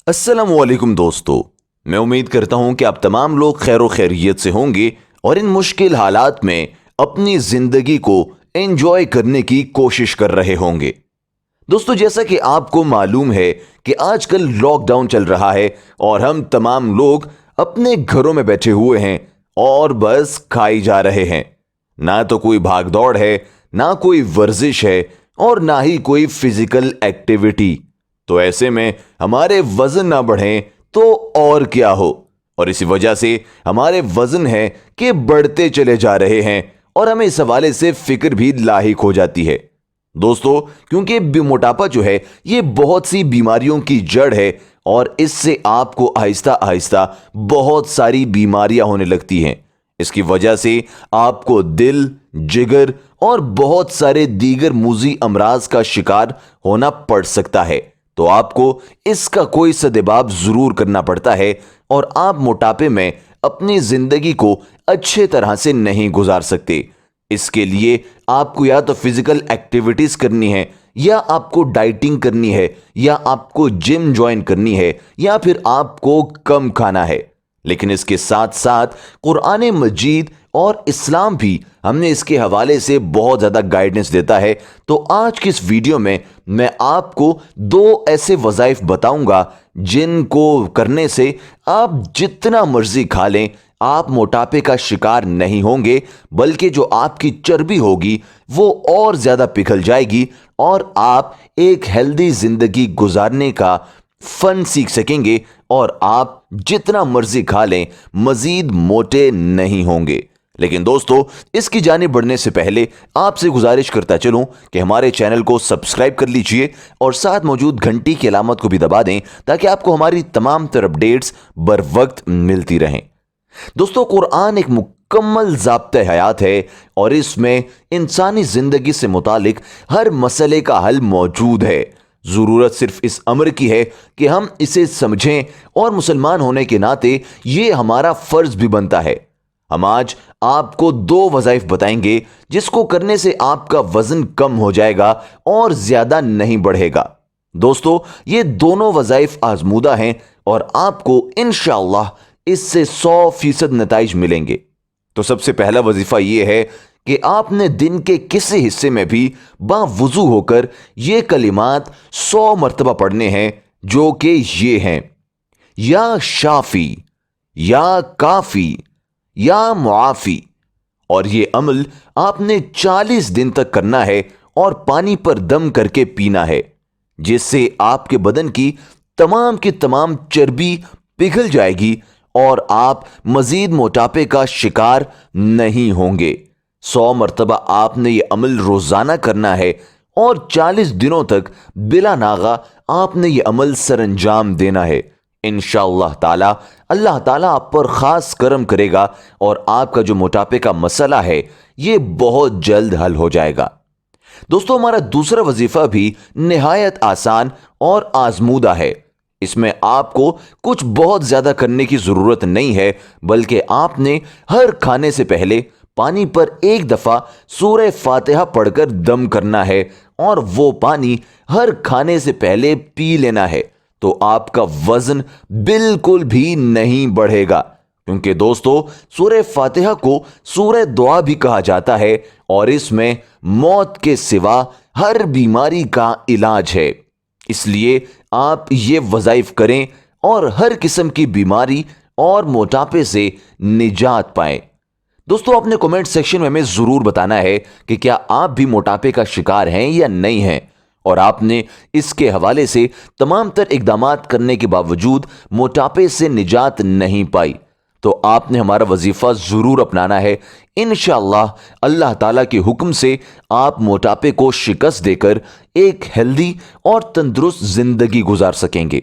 अस्सलामुअलैकुम दोस्तों, मैं उम्मीद करता हूं कि आप तमाम लोग खैर व खैरियत से होंगे और इन मुश्किल हालात में अपनी जिंदगी को एंजॉय करने की कोशिश कर रहे होंगे। दोस्तों, जैसा कि आपको मालूम है कि आजकल लॉकडाउन चल रहा है और हम तमाम लोग अपने घरों में बैठे हुए हैं और बस खाई जा रहे हैं। ना तो कोई भाग दौड़ है, ना कोई वर्जिश है और ना ही कोई फिजिकल एक्टिविटी। तो ऐसे में हमारे वजन ना बढ़े तो और क्या हो, और इसी वजह से हमारे वजन है कि बढ़ते चले जा रहे हैं और हमें इस हवाले से फिक्र भी लाहिक हो जाती है। दोस्तों, क्योंकि मोटापा जो है ये बहुत सी बीमारियों की जड़ है और इससे आपको आहिस्ता आहिस्ता बहुत सारी बीमारियां होने लगती हैं। इसकी वजह से आपको दिल, जिगर और बहुत सारे दीगर मुज़ी अमराज का शिकार होना पड़ सकता है। तो आपको इसका कोई सद्भाव जरूर करना पड़ता है और आप मोटापे में अपनी जिंदगी को अच्छे तरह से नहीं गुजार सकते। इसके लिए आपको या तो फिजिकल एक्टिविटीज करनी है, या आपको डाइटिंग करनी है, या आपको जिम ज्वाइन करनी है, या फिर आपको कम खाना है। लेकिन इसके साथ साथ कुरान मजीद और इस्लाम भी हमने इसके हवाले से बहुत ज़्यादा गाइडेंस देता है। तो आज की इस वीडियो में मैं आपको दो ऐसे वज़ाइफ बताऊंगा जिनको करने से आप जितना मर्जी खा लें, आप मोटापे का शिकार नहीं होंगे, बल्कि जो आपकी चर्बी होगी वो और ज़्यादा पिघल जाएगी और आप एक हेल्दी ज़िंदगी गुजारने का फन सीख सकेंगे और आप जितना मर्जी खा लें मजीद मोटे नहीं होंगे। लेकिन दोस्तों, इसकी जानिब बढ़ने से पहले आपसे गुजारिश करता चलूं कि हमारे चैनल को सब्सक्राइब कर लीजिए और साथ मौजूद घंटी की अलामत को भी दबा दें ताकि आपको हमारी तमाम तर अपडेट्स बर वक्त मिलती रहें। दोस्तों, कुरान एक मुकम्मल ज़ाब्ते हयात है और इसमें इंसानी जिंदगी से मुतालिक हर मसले का हल मौजूद है। ज़रूरत सिर्फ इस अमर की है कि हम इसे समझें और मुसलमान होने के नाते ये हमारा फ़र्ज भी बनता है। हम आज आपको दो वज़ाइफ बताएंगे जिसको करने से आपका वज़न कम हो जाएगा और ज़्यादा नहीं बढ़ेगा। दोस्तों, ये दोनों वज़ाइफ आजमूदा हैं और आपको इंशाअल्लाह इससे 100% नताइज मिलेंगे। तो सबसे पहला वजीफा यह है कि आपने दिन के किसी हिस्से में भी बावुजू होकर ये कलिमात 100 मरतबा पढ़ने हैं, जो कि ये हैं: या शाफी, या काफी, या मुआफी। और ये अमल आपने 40 दिन तक करना है और पानी पर दम करके पीना है, जिससे आपके बदन की तमाम चर्बी पिघल जाएगी और आप मजीद मोटापे का शिकार नहीं होंगे। 100 मरतबा आपने ये अमल रोजाना करना है और 40 दिनों तक बिला नागा आपने ये अमल सरंजाम देना है। इंशाअल्लाह ताला अल्लाह ताला आप पर खास करम करेगा और आपका जो मोटापे का मसला है ये बहुत जल्द हल हो जाएगा। दोस्तों, हमारा दूसरा वजीफा भी निहायत आसान और आजमूदा है। इसमें आपको कुछ बहुत ज्यादा करने की जरूरत नहीं है, बल्कि आपने हर खाने से पहले पानी पर एक दफा सूरह फातिहा पढ़कर दम करना है और वो पानी हर खाने से पहले पी लेना है। तो आपका वजन बिल्कुल भी नहीं बढ़ेगा, क्योंकि दोस्तों, सूरह फातिहा को सूरह दुआ भी कहा जाता है और इसमें मौत के सिवा हर बीमारी का इलाज है। इसलिए आप ये वज़ाइफ करें और हर किस्म की बीमारी और मोटापे से निजात पाएं। दोस्तों, अपने कमेंट सेक्शन में हमें ज़रूर बताना है कि क्या आप भी मोटापे का शिकार हैं या नहीं हैं, और आपने इसके हवाले से तमाम तर इक़दामात करने के बावजूद मोटापे से निजात नहीं पाई। तो आपने हमारा वजीफा ज़रूर अपनाना है। इंशाअल्लाह अल्लाह ताला के हुक्म से आप मोटापे को शिकस्त देकर एक हेल्दी और तंदुरुस्त ज़िंदगी गुजार सकेंगे।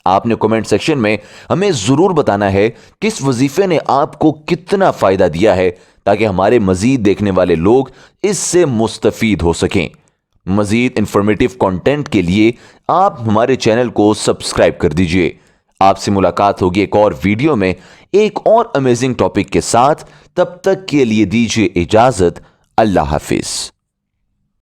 आपने कमेंट सेक्शन में हमें ज़रूर बताना है कि इस वजीफे ने आपको कितना फ़ायदा दिया है, ताकि हमारे मज़ीद देखने वाले लोग इससे मुस्तफ़ीद हो सकें। मज़ीद इंफॉर्मेटिव कंटेंट के लिए आप हमारे चैनल को सब्सक्राइब कर दीजिए। आपसे मुलाकात होगी एक और वीडियो में एक और अमेजिंग टॉपिक के साथ। तब तक के लिए दीजिए इजाजत। अल्लाह हाफिज।